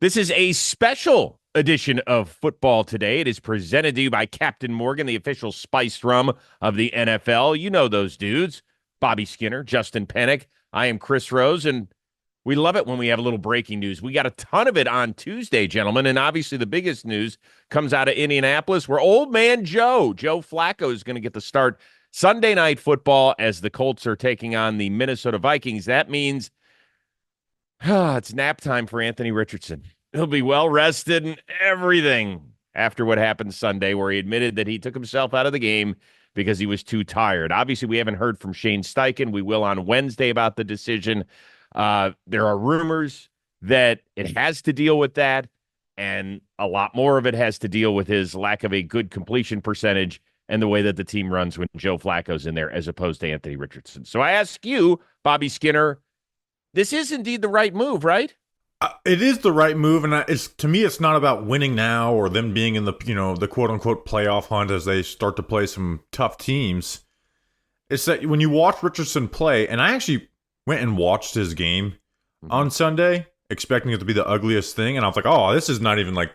This is a special edition of Football Today. It is presented to you by Captain Morgan, the official spiced rum of the NFL. You know those dudes. Bobby Skinner, Justin Penik. I am Chris Rose, and we love it when we have a little breaking news. We got a ton of it on Tuesday, gentlemen, and obviously the biggest news comes out of Indianapolis, where old man Joe Flacco, is going to get the start Sunday Night Football as the Colts are taking on the Minnesota Vikings. That means it's nap time for Anthony Richardson. He'll be well rested and everything after what happened Sunday, where he admitted that he took himself out of the game because he was too tired. Obviously, we haven't heard from Shane Steichen. We will on Wednesday about the decision. There are rumors that it has to deal with that, and a lot more of it has to deal with his lack of a good completion percentage and the way that the team runs when Joe Flacco's in there as opposed to Anthony Richardson. So I ask you, Bobby Skinner, this is indeed the right move, right? It is the right move, and it's to me, it's not about winning now or them being in the the quote unquote playoff hunt as they start to play some tough teams. It's that when you watch Richardson play, and I actually went and watched his game on Sunday, expecting it to be the ugliest thing, and I was like, oh, this is not even like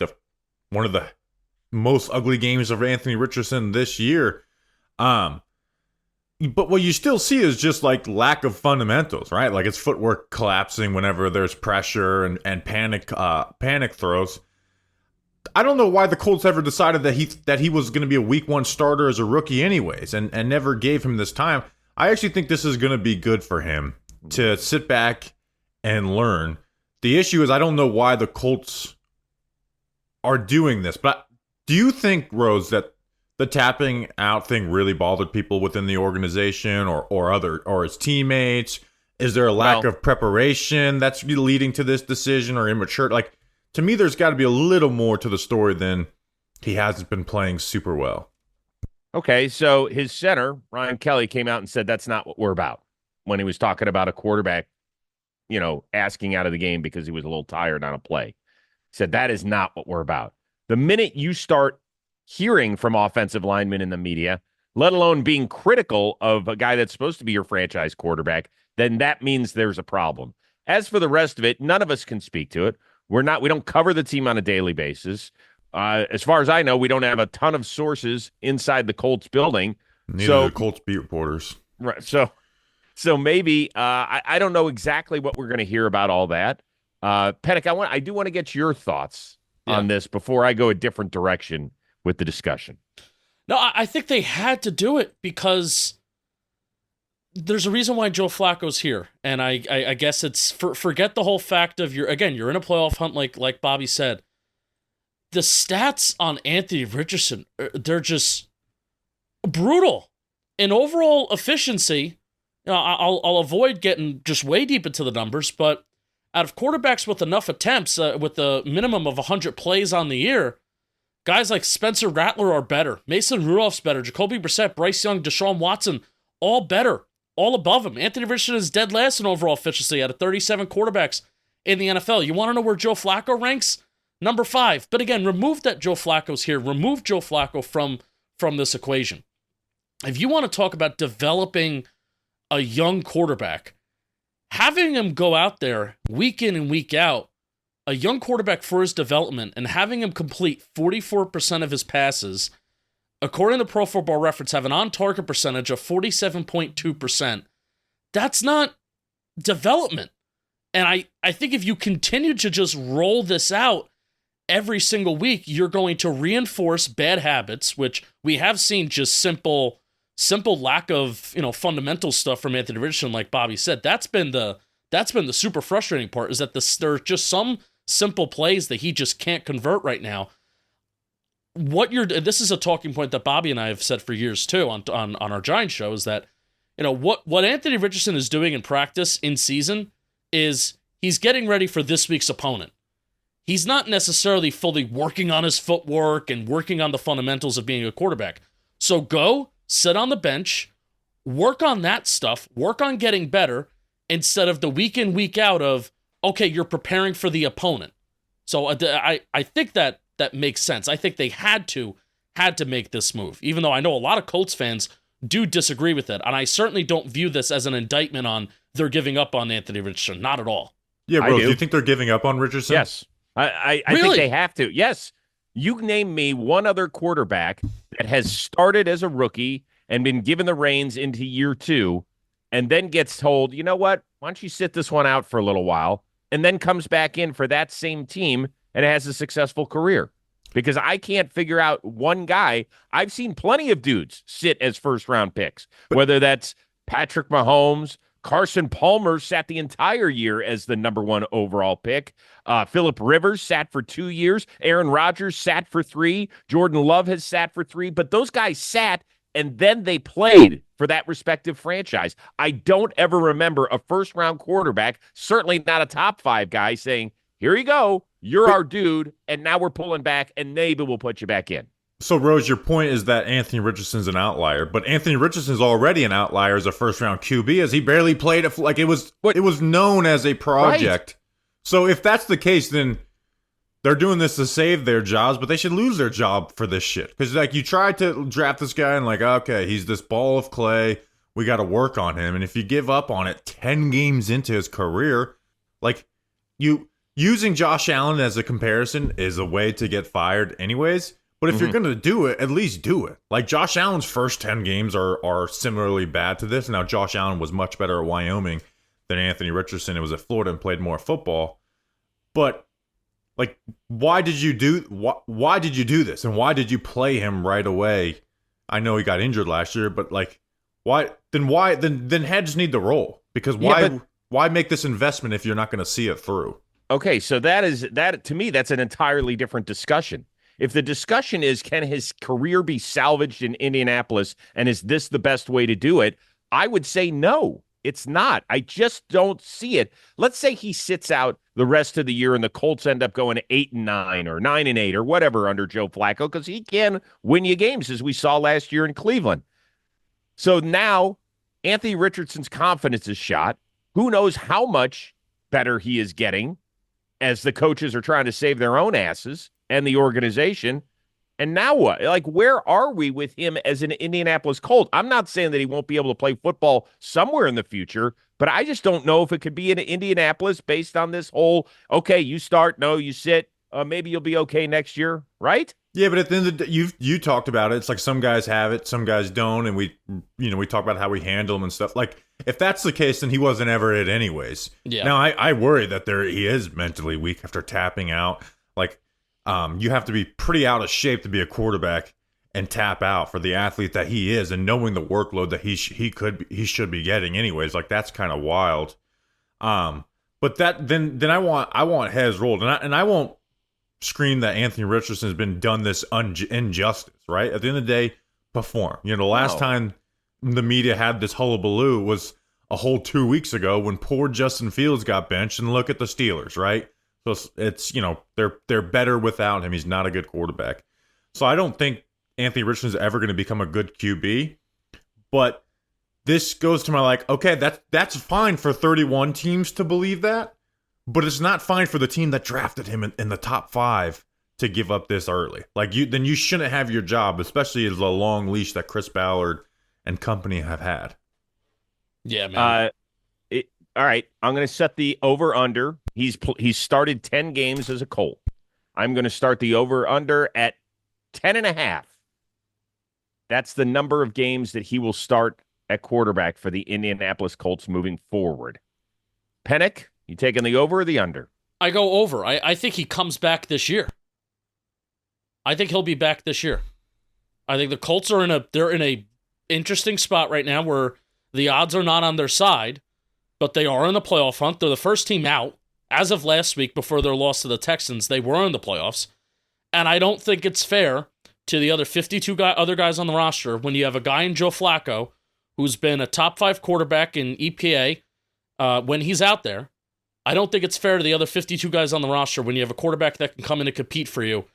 one of the most ugly games of Anthony Richardson this year. But what you still see is just like lack of fundamentals, right? Like his footwork collapsing whenever there's pressure and panic throws. I don't know why the Colts ever decided that he was going to be a week one starter as a rookie anyways, and never gave him this time. I actually think this is going to be good for him to sit back and learn. The issue is I don't know why the Colts are doing this, but do you think, Rose, that the tapping out thing really bothered people within the organization or his teammates? Is there a lack of preparation that's leading to this decision, or immature? Like, to me, there's got to be a little more to the story than he hasn't been playing super well. Okay, so his center, Ryan Kelly, came out and said that's not what we're about when he was talking about a quarterback, asking out of the game because he was a little tired on a play. He said that is not what we're about. The minute you start hearing from offensive linemen in the media, let alone being critical of a guy that's supposed to be your franchise quarterback, then that means there's a problem. As for the rest of it, none of us can speak to it. We don't cover the team on a daily basis. As far as I know, we don't have a ton of sources inside the Colts building. Neither do the Colts beat reporters. Right. So maybe I don't know exactly what we're going to hear about all that. Penik, I do want to get your thoughts on this before I go a different direction with the discussion. No, I think they had to do it because there's a reason why Joe Flacco's here. And I guess it's forget the whole fact of you're in a playoff hunt like Bobby said. The stats on Anthony Richardson, they're just brutal. In overall efficiency, I'll avoid getting just way deep into the numbers, but out of quarterbacks with enough attempts, with a minimum of 100 plays on the year, guys like Spencer Rattler are better. Mason Rudolph's better. Jacoby Brissett, Bryce Young, Deshaun Watson, all better. All above him. Anthony Richardson is dead last in overall efficiency out of 37 quarterbacks in the NFL. You want to know where Joe Flacco ranks? Number 5. But again, remove that Joe Flacco's here. Remove Joe Flacco from this equation. If you want to talk about developing a young quarterback, having him go out there week in and week out, a young quarterback for his development, and having him complete 44% of his passes, according to Pro Football Reference, have an on-target percentage of 47.2%. That's not development. And I think if you continue to just roll this out every single week, you're going to reinforce bad habits, which we have seen just simple lack of fundamental stuff from Anthony Richardson, like Bobby said. That's been the super frustrating part, is that there's just some simple plays that he just can't convert right now. This is a talking point that Bobby and I have said for years too on our Giants show, is that what Anthony Richardson is doing in practice in season is he's getting ready for this week's opponent. He's not necessarily fully working on his footwork and working on the fundamentals of being a quarterback. So go sit on the bench, work on that stuff, work on getting better, instead of the week in, week out of, okay, you're preparing for the opponent. So I think that makes sense. I think they had to make this move, even though I know a lot of Colts fans do disagree with it. And I certainly don't view this as an indictment on they're giving up on Anthony Richardson. Not at all. Yeah, bro, do you think they're giving up on Richardson? Yes. I think Really? they have to. Yes. You name me one other quarterback that has started as a rookie and been given the reins into year 2 and then gets told, you know what? Why don't you sit this one out for a little while and then comes back in for that same team and has a successful career? Because I can't figure out one guy. I've seen plenty of dudes sit as first round picks, whether that's Patrick Mahomes, Carson Palmer sat the entire year as the number 1 overall pick. Phillip Rivers sat for 2 years. Aaron Rodgers sat for 3. Jordan Love has sat for 3. But those guys sat and then they played for that respective franchise. I don't ever remember a first-round quarterback, certainly not a top 5 guy, saying, here you go, you're our dude, and now we're pulling back, and maybe we'll put you back in. So, Rose, your point is that Anthony Richardson's an outlier, but Anthony Richardson's already an outlier as a first-round QB, as he barely played it. Like it was known as a project. Right. So, if that's the case, then they're doing this to save their jobs, but they should lose their job for this shit. Because like you tried to draft this guy, and like, okay, he's this ball of clay. We got to work on him, and if you give up on it 10 games into his career, like using Josh Allen as a comparison is a way to get fired, anyways. But if you're going to do it, at least do it. Like, Josh Allen's first 10 games are similarly bad to this. Now, Josh Allen was much better at Wyoming than Anthony Richardson. It was at Florida and played more football. But, like, why did you do this? And why did you play him right away? I know he got injured last year, but, like, why? Then heads need to roll. Because why make this investment if you're not going to see it through? Okay, so that to me, that's an entirely different discussion. If the discussion is, can his career be salvaged in Indianapolis, and is this the best way to do it? I would say no, it's not. I just don't see it. Let's say he sits out the rest of the year and the Colts end up going 8-9 or 9-8 or whatever under Joe Flacco, because he can win you games, as we saw last year in Cleveland. So now Anthony Richardson's confidence is shot. Who knows how much better he is getting as the coaches are trying to save their own asses and the organization. And now what? Like, where are we with him as an Indianapolis Colt? I'm not saying that he won't be able to play football somewhere in the future, but I just don't know if it could be in Indianapolis based on this whole, okay, you start, no, you sit, maybe you'll be okay next year, right? Yeah, but at the end of the day, you talked about it. It's like some guys have it, some guys don't, and we talk about how we handle them and stuff. Like, if that's the case, then he wasn't ever it anyways. Yeah. Now, I worry that he is mentally weak after tapping out. Like, you have to be pretty out of shape to be a quarterback and tap out for the athlete that he is, and knowing the workload that he should be getting anyways. Like, that's kind of wild. But that then I want heads rolled, and I won't scream that Anthony Richardson has been done this injustice, right? At the end of the day, perform. The last time the media had this hullabaloo was a whole 2 weeks ago when poor Justin Fields got benched, and look at the Steelers, right? So it's they're better without him. He's not a good quarterback. So I don't think Anthony Richardson is ever going to become a good QB. But this goes to my okay, that's fine for 31 teams to believe that. But it's not fine for the team that drafted him in the top 5 to give up this early. Then you shouldn't have your job, especially as a long leash that Chris Ballard and company have had. Yeah, man. All right, I'm going to set the over-under. He's started 10 games as a Colt. I'm going to start the over-under at 10.5. That's the number of games that he will start at quarterback for the Indianapolis Colts moving forward. Penik, you taking the over or the under? I go over. I think he comes back this year. I think he'll be back this year. I think the Colts are in a interesting spot right now where the odds are not on their side, but they are in the playoff hunt. They're the first team out. As of last week, before their loss to the Texans, they were in the playoffs. And I don't think it's fair to the other 52 other guys on the roster when you have a guy in Joe Flacco who's been a top 5 quarterback in EPA when he's out there. I don't think it's fair to the other 52 guys on the roster when you have a quarterback that can come in and compete for you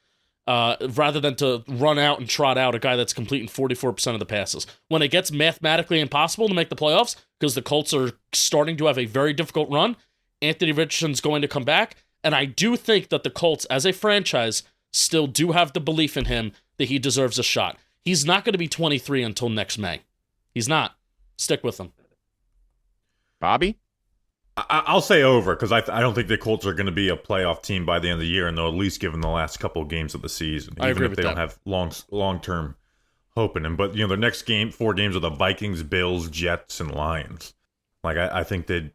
rather than to run out and trot out a guy that's completing 44% of the passes. When it gets mathematically impossible to make the playoffs because the Colts are starting to have a very difficult run, Anthony Richardson's going to come back, and I do think that the Colts, as a franchise, still do have the belief in him that he deserves a shot. He's not going to be 23 until next May. He's not. Stick with him. Bobby? I'll say over because I don't think the Colts are going to be a playoff team by the end of the year, and they'll at least give them the last couple of games of the season, even if they don't have long term hope in them. But their next 4 games are the Vikings, Bills, Jets, and Lions. Like I think they'd,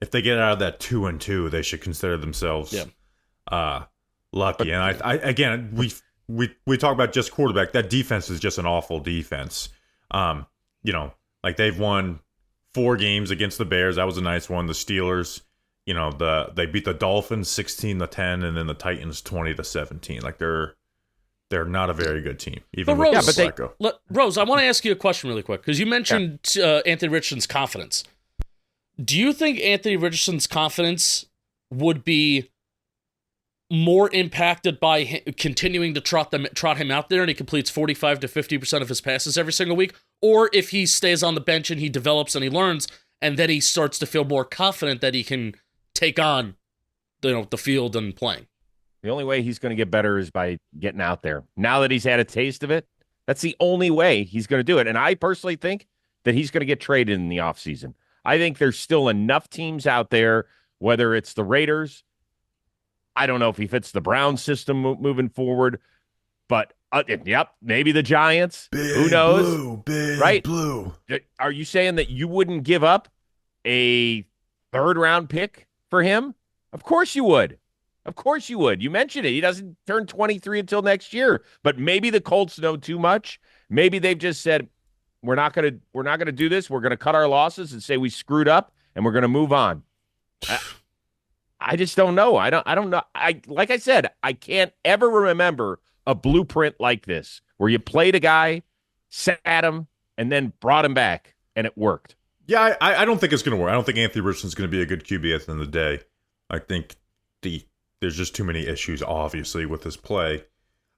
if they get out of that 2-2, they should consider themselves lucky. And I again we talk about just quarterback. That defense is just an awful defense. Like they've won 4 games against the Bears. That was a nice one. The Steelers, they beat the Dolphins 16-10, and then the Titans 20-17. Like they're not a very good team. Even but with Rose, Rose, I want to ask you a question really quick because you mentioned Anthony Richardson's confidence. Do you think Anthony Richardson's confidence would be more impacted by continuing to trot him out there and he completes 45 to 50% of his passes every single week, or if he stays on the bench and he develops and he learns and then he starts to feel more confident that he can take on the field and playing? The only way he's going to get better is by getting out there. Now that he's had a taste of it, that's the only way he's going to do it. And I personally think that he's going to get traded in the offseason. I think there's still enough teams out there, whether it's the Raiders. I don't know if he fits the Browns system moving forward, but maybe the Giants. Who knows? Big blue. Are you saying that you wouldn't give up a 3rd-round pick for him? Of course you would. Of course you would. You mentioned it. He doesn't turn 23 until next year, but maybe the Colts know too much. Maybe they've just said, we're not going to do this. We're going to cut our losses and say we screwed up and we're going to move on. I just don't know. I don't know. Like I said, I can't ever remember a blueprint like this where you played a guy, sat him, and then brought him back, and it worked. Yeah, I don't think it's going to work. I don't think Anthony Richardson's going to be a good QB at the end of the day. I think there's just too many issues, obviously, with his play.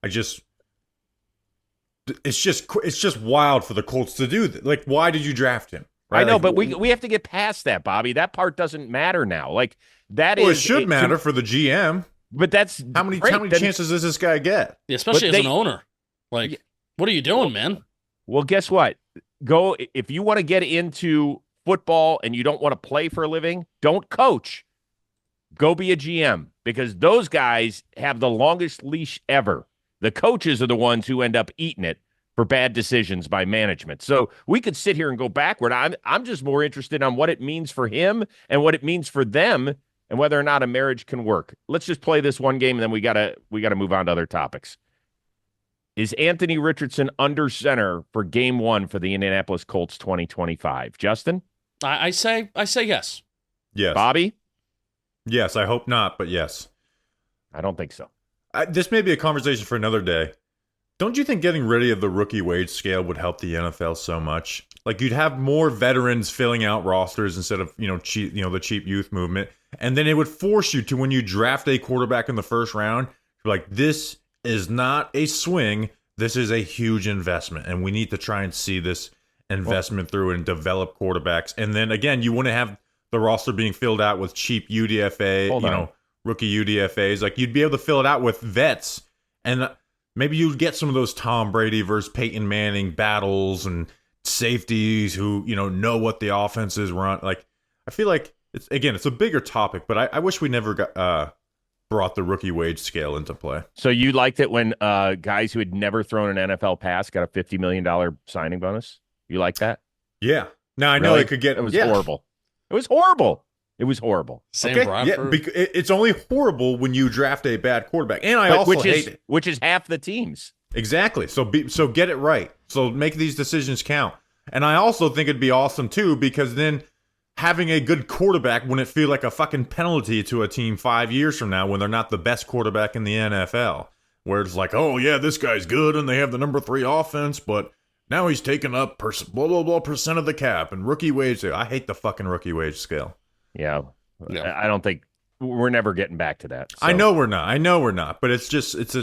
It's just wild for the Colts to do that. Like, why did you draft him? Right? I know, but we have to get past that, Bobby. That part doesn't matter now. Like that it should matter for the GM. But that's how many chances does this guy get? Yeah, especially as an owner. Like, what are you doing, man? Well, guess what? Go if you want to get into football and you don't want to play for a living, don't coach. Go be a GM because those guys have the longest leash ever. The coaches are the ones who end up eating it for bad decisions by management. So we could sit here and go backward. I'm just more interested on what it means for him and what it means for them and whether or not a marriage can work. Let's just play this one game and then we gotta move on to other topics. Is Anthony Richardson under center for game 1 for the Indianapolis Colts 2025? Justin? I say yes. Yes. Bobby? Yes, I hope not, but yes. I don't think so. This may be a conversation for another day. Don't you think getting rid of the rookie wage scale would help the NFL so much? Like you'd have more veterans filling out rosters instead of the cheap youth movement, and then it would force you to, when you draft a quarterback in the first round, you're like, this is not a swing. This is a huge investment, and we need to try and see this investment through and develop quarterbacks. And then again, you wouldn't have the roster being filled out with cheap UDFA, rookie UDFAs. Like you'd be able to fill it out with vets, and maybe you'd get some of those Tom Brady versus Peyton Manning battles and safeties who know what the offenses run. Like I feel like it's a bigger topic, but I wish we never got brought the rookie wage scale into play. So you liked it when guys who had never thrown an NFL pass got a $50 million signing bonus? You like that? Yeah. Now I know really? It could get. It was horrible. It was horrible. It was horrible. Sam okay. Bradford. Yeah, it's only horrible when you draft a bad quarterback, and I also hate it. Which is half the teams. Exactly. So get it right. So make these decisions count. And I also think it'd be awesome too, because then having a good quarterback wouldn't feel like a fucking penalty to a team 5 years from now when they're not the best quarterback in the NFL. Where it's like, oh yeah, this guy's good and they have the number 3 offense, but now he's taking up blah blah blah percent of the cap and rookie wage. I hate the fucking rookie wage scale. Yeah. I don't think we're never getting back to that. So. I know we're not. But it's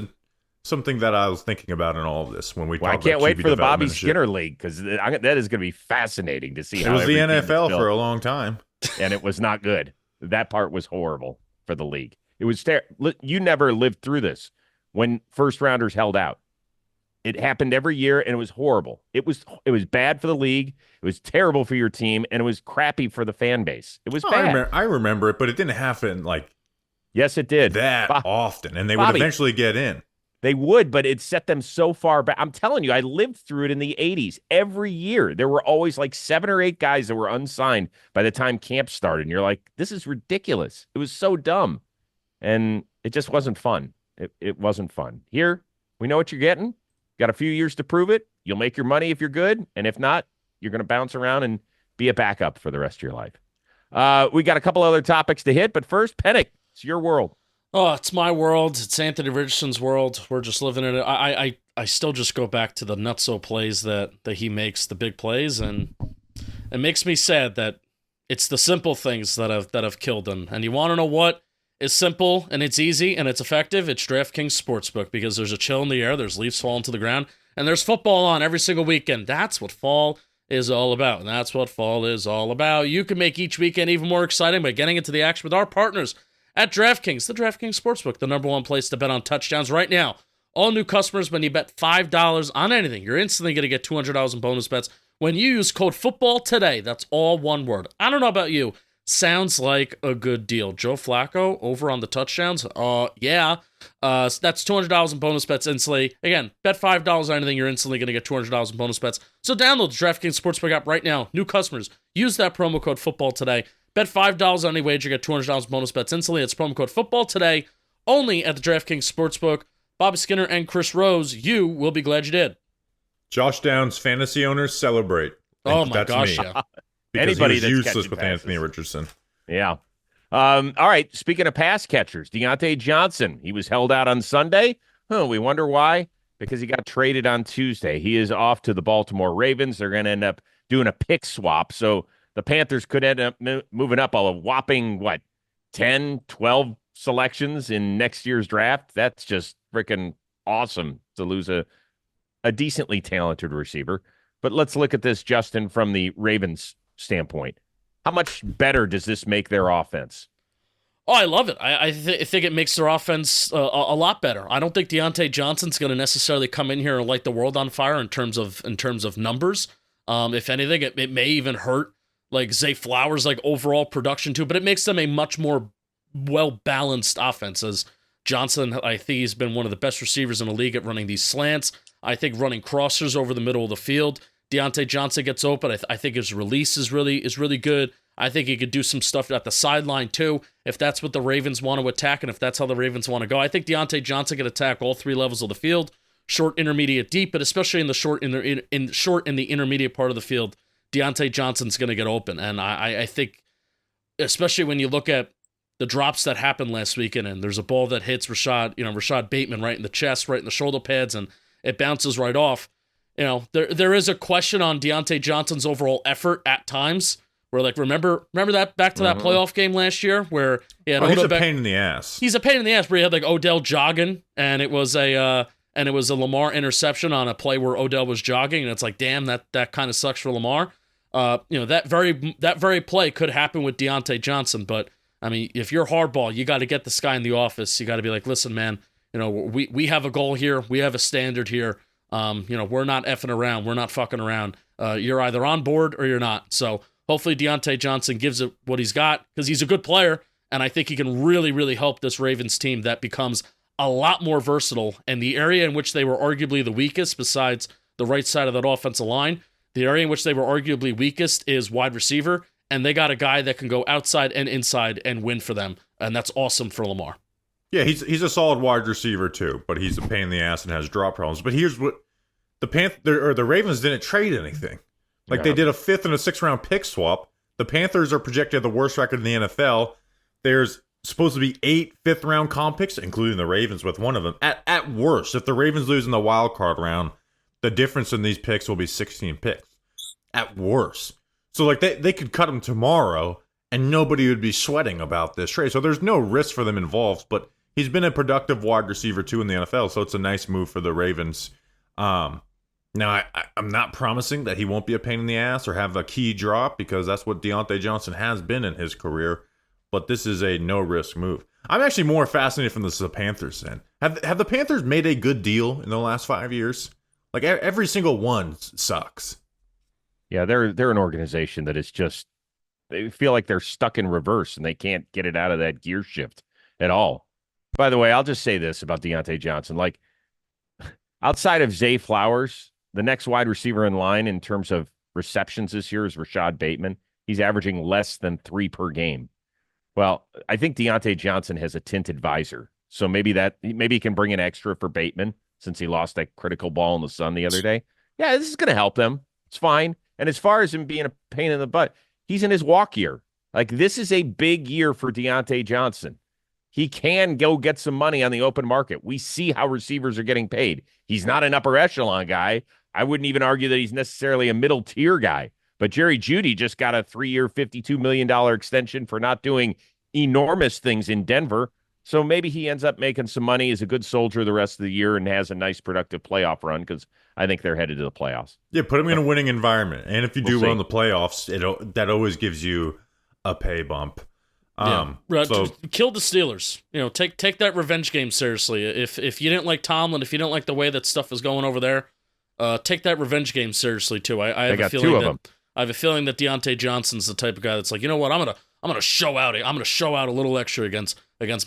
something that I was thinking about in all of this when we talk about I can't wait QB for the Bobby shit. Skinner League because that is going to be fascinating to see. It was the NFL for a long time, and it was not good. That part was horrible for the league. It was terrible. You never lived through this when first rounders held out. It happened every year, and it was horrible. It was bad for the league. It was terrible for your team, and it was crappy for the fan base. It was bad. I remember it, but it didn't happen like Yes, it did. that often, and they would Bobby, eventually get in. they would, but it set them so far back. I'm telling you, I lived through it in the 80s. Every year, there were always like 7 or 8 guys that were unsigned by the time camp started. And you're like, this is ridiculous. It was so dumb. And it just wasn't fun. It wasn't fun. Here, we know what you're getting. Got a few years to prove it. You'll make your money if you're good. And if not, you're going to bounce around and be a backup for the rest of your life. We got a couple other topics to hit. But first, Penik, it's your world. Oh, it's my world. It's Anthony Richardson's world. We're just living in it. I still just go back to the nutso plays that he makes, the big plays, and it makes me sad that it's the simple things that have killed him. And you want to know what is simple and it's easy and it's effective? It's DraftKings Sportsbook, because there's a chill in the air, there's leaves falling to the ground, and there's football on every single weekend. That's what fall is all about. And that's what fall is all about. You can make each weekend even more exciting by getting into the action with our partners at DraftKings, the DraftKings Sportsbook, the number one place to bet on touchdowns right now. All new customers, when you bet $5 on anything, you're instantly going to get $200 in bonus bets when you use code football today. That's all one word. I don't know about you. Sounds like a good deal. Joe Flacco over on the touchdowns? Yeah. That's $200 in bonus bets instantly. Again, bet $5 on anything, you're instantly going to get $200 in bonus bets. So download the DraftKings Sportsbook app right now. New customers, use that promo code football today. Bet $5 on any wager, get $200 bonus bets instantly. It's promo code football today, only at the DraftKings Sportsbook. Bobby Skinner and Chris Rose, you will be glad you did. Josh Downs fantasy owners celebrate. Oh my gosh, me. yeah. Because Anybody he was that's useless catching with passes. Anthony Richardson. Yeah. All right. Speaking of pass catchers, Diontae Johnson, he was held out on Sunday. We wonder why. Because he got traded on Tuesday. He is off to the Baltimore Ravens. They're going to end up doing a pick swap. So the Panthers could end up moving up a whopping, 10, 12 selections in next year's draft. That's just freaking awesome to lose a decently talented receiver. But let's look at this, Justin, from the Ravens standpoint. How much better does this make their offense? Oh, I love it. I think it makes their offense a lot better. I don't think Diontae Johnson's going to necessarily come in here and light the world on fire in terms of numbers. If anything, it may even hurt like Zay Flowers' overall production too. But it makes them a much more well-balanced offense. As Johnson, I think he's been one of the best receivers in the league at running these slants. I think running crossers over the middle of the field. Diontae Johnson gets open. I think his release is really good. I think he could do some stuff at the sideline too, if that's what the Ravens want to attack and if that's how the Ravens want to go. I think Diontae Johnson can attack all 3 levels of the field, short, intermediate, deep, but especially in the short in the intermediate part of the field, Diontae Johnson's going to get open. And I think, especially when you look at the drops that happened last weekend, and there's a ball that hits Rashad Bateman right in the chest, right in the shoulder pads, and it bounces right off. There is a question on Diontae Johnson's overall effort at times. Where remember that back to that playoff game last year where he had he's a pain in the ass. He's a pain in the ass. Where he had Odell jogging, and it was a Lamar interception on a play where Odell was jogging, and it's damn, that kind of sucks for Lamar. That very play could happen with Diontae Johnson, but I mean, if you're hardball, you got to get this guy in the office. You got to be like, listen, man, we have a goal here, we have a standard here. We're not effing around, we're not fucking around. You're either on board or you're not. So hopefully Diontae Johnson gives it what he's got, because he's a good player, and I think he can really, really help this Ravens team that becomes a lot more versatile. And the area in which they were arguably the weakest, besides the right side of that offensive line, the area in which they were arguably weakest is wide receiver, and they got a guy that can go outside and inside and win for them, and that's awesome for Lamar. Yeah, he's a solid wide receiver too, but he's a pain in the ass and has drop problems. But here's what the Ravens didn't trade anything. They did a 5th and a 6th round pick swap. The Panthers are projected the worst record in the NFL. There's supposed to be 8 5th-round comp picks, including the Ravens with one of them. At worst, if the Ravens lose in the wild card round, the difference in these picks will be 16 picks. At worst. So they could cut them tomorrow, and nobody would be sweating about this trade. So there's no risk for them involved, but he's been a productive wide receiver too in the NFL, so it's a nice move for the Ravens. Now, I'm not promising that he won't be a pain in the ass or have a key drop, because that's what Diontae Johnson has been in his career. But this is a no-risk move. I'm actually more fascinated from the Panthers end. Have the Panthers made a good deal in the last 5 years? Like every single one sucks. Yeah, they're an organization that is just they feel like they're stuck in reverse and they can't get it out of that gear shift at all. By the way, I'll just say this about Diontae Johnson. Like outside of Zay Flowers, the next wide receiver in line in terms of receptions this year is Rashad Bateman. He's averaging less than 3 per game. Well, I think Diontae Johnson has a tinted visor. So maybe he can bring an extra for Bateman since he lost that critical ball in the sun the other day. Yeah, this is going to help them. It's fine. And as far as him being a pain in the butt, he's in his walk year. Like this is a big year for Diontae Johnson. He can go get some money on the open market. We see how receivers are getting paid. He's not an upper echelon guy. I wouldn't even argue that he's necessarily a middle tier guy. But Jerry Jeudy just got a 3-year, $52 million extension for not doing enormous things in Denver. So maybe he ends up making some money as a good soldier the rest of the year and has a nice, productive playoff run because I think they're headed to the playoffs. Yeah, put him in a winning environment. And if you do well in the playoffs, that always gives you a pay bump. So kill the Steelers. Take that revenge game seriously. If you didn't like Tomlin, if you didn't like the way that stuff was going over there, take that revenge game seriously too. I have a feeling two of them. I have a feeling that Diontae Johnson's the type of guy that's like, you know what, I'm gonna show out. I'm gonna show out a little extra against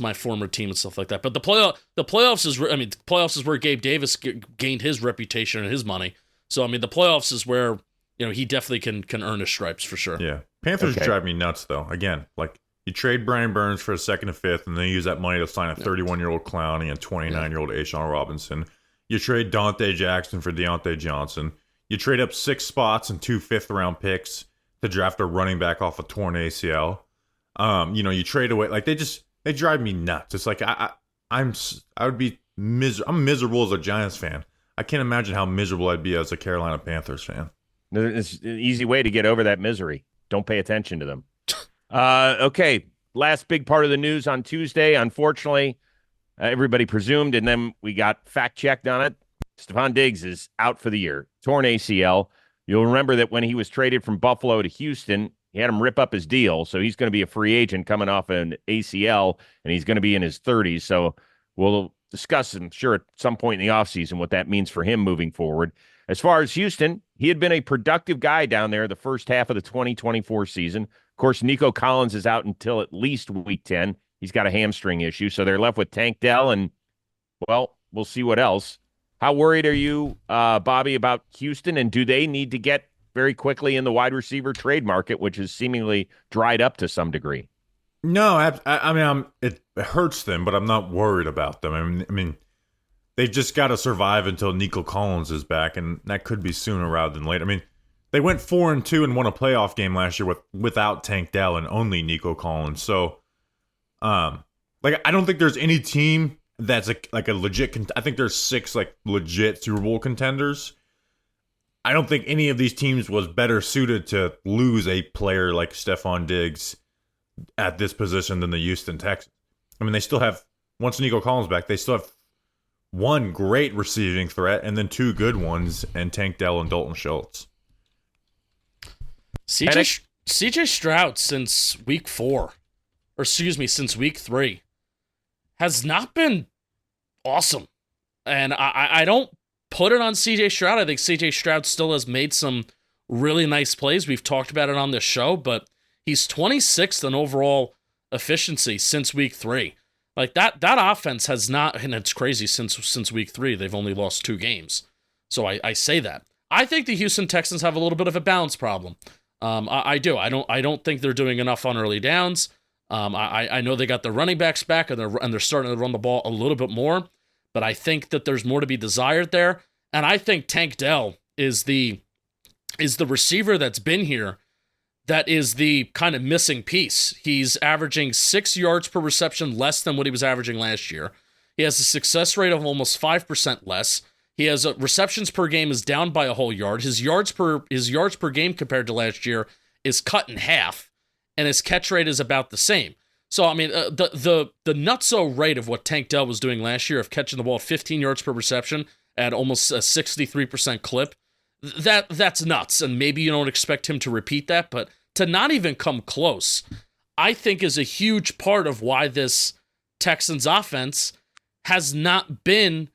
my former team and stuff like that. But the playoffs is where Gabe Davis gained his reputation and his money. So the playoffs is where he definitely can earn his stripes for sure. Yeah, Panthers drive me nuts though. Again, like you trade Brian Burns for a second and fifth, and then you use that money to sign a 31-year-old Clowney and 29-year-old Ashawn Robinson. You trade Dante Jackson for Diontae Johnson. You trade up 6 spots and 2 fifth-round picks to draft a running back off a torn ACL. You trade away like they drive me nuts. It's like I'm miserable as a Giants fan. I can't imagine how miserable I'd be as a Carolina Panthers fan. It's an easy way to get over that misery. Don't pay attention to them. Okay, last big part of the news on Tuesday. Unfortunately, everybody presumed, and then we got fact-checked on it. Stefon Diggs is out for the year. Torn ACL. You'll remember that when he was traded from Buffalo to Houston, he had him rip up his deal, so he's going to be a free agent coming off an ACL, and he's going to be in his 30s. So we'll discuss, I'm sure, at some point in the offseason what that means for him moving forward. As far as Houston, he had been a productive guy down there the first half of the 2024 season. Of course, Nico Collins is out until at least week 10. He's got a hamstring issue, so they're left with Tank Dell, and, well, we'll see what else. How worried are you, Bobby, about Houston, and do they need to get very quickly in the wide receiver trade market, which is seemingly dried up to some degree? No, it hurts them, but I'm not worried about them. I mean, they've just got to survive until Nico Collins is back, and that could be sooner rather than later. I mean, they went 4-2 and won a playoff game last year without Tank Dell and only Nico Collins. So, I don't think there's any team that's a legit. I think there's 6 legit Super Bowl contenders. I don't think any of these teams was better suited to lose a player like Stefon Diggs at this position than the Houston Texans. I mean, they still have, once Nico Collins back, they still have 1 great receiving threat and then 2 good ones, and Tank Dell and Dalton Schultz. CJ Stroud since week 3 has not been awesome. And I don't put it on CJ Stroud. I think CJ Stroud still has made some really nice plays. We've talked about it on this show, but he's 26th in overall efficiency since week 3. Like that offense has not, and it's crazy since week 3, they've only lost 2 games. So I say that. I think the Houston Texans have a little bit of a balance problem. I do. I don't think they're doing enough on early downs. I know they got the running backs back and they're starting to run the ball a little bit more, but I think that there's more to be desired there. And I think Tank Dell is the receiver that's been here that is the kind of missing piece. He's averaging 6 yards per reception less than what he was averaging last year. He has a success rate of almost 5% less. He has receptions per game is down by a whole yard. His yards per game compared to last year is cut in half, and his catch rate is about the same. So I mean, the nutso rate of what Tank Dell was doing last year of catching the ball 15 yards per reception at almost a 63% clip, that's nuts. And maybe you don't expect him to repeat that, but to not even come close, I think is a huge part of why this Texans offense has not been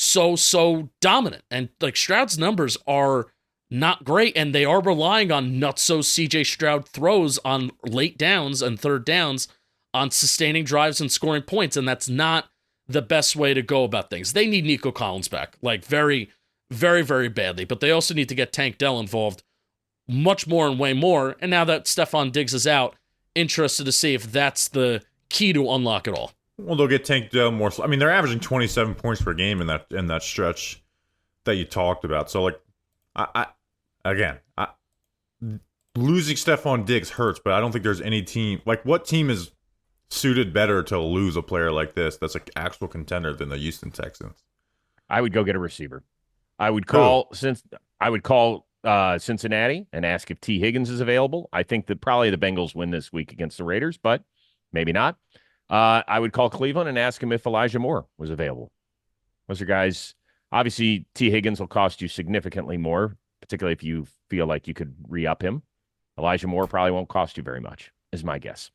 so dominant. And like Stroud's numbers are not great, and they are relying on nutso CJ Stroud throws on late downs and third downs on sustaining drives and scoring points, and that's not the best way to go about things. They need Nico Collins back, like very, very, very badly, but they also need to get Tank Dell involved much more and way more. And now that Stefon Diggs is out, interested to see if that's the key to unlock it all. Well, they'll get Tank Dell more. I mean, they're averaging 27 points per game in that stretch that you talked about. So, like, losing Stefon Diggs hurts, but I don't think there's any team. Like, what team is suited better to lose a player like this that's an actual contender than the Houston Texans? I would go get a receiver. I would call Cincinnati and ask if T. Higgins is available. I think that probably the Bengals win this week against the Raiders, but maybe not. I would call Cleveland and ask him if Elijah Moore was available. Those are guys. Obviously, T. Higgins will cost you significantly more, particularly if you feel like you could re-up him. Elijah Moore probably won't cost you very much, is my guess.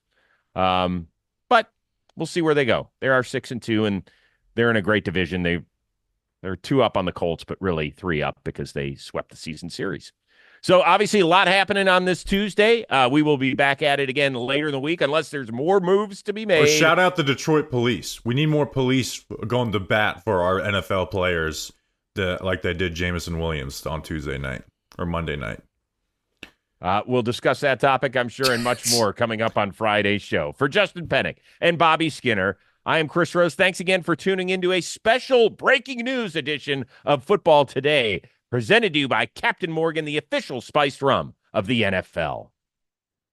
But we'll see where they go. They are 6-2, and they're in a great division. They're 2 up on the Colts, but really 3 up because they swept the season series. So obviously a lot happening on this Tuesday. We will be back at it again later in the week unless there's more moves to be made. Shout out the Detroit police. We need more police going to bat for our NFL players like they did Jameson Williams on Tuesday night or Monday night. We'll discuss that topic, I'm sure, and much more coming up on Friday's show. For Justin Penik and Bobby Skinner, I am Chris Rose. Thanks again for tuning into a special breaking news edition of Football Today, presented to you by Captain Morgan, the official spiced rum of the NFL.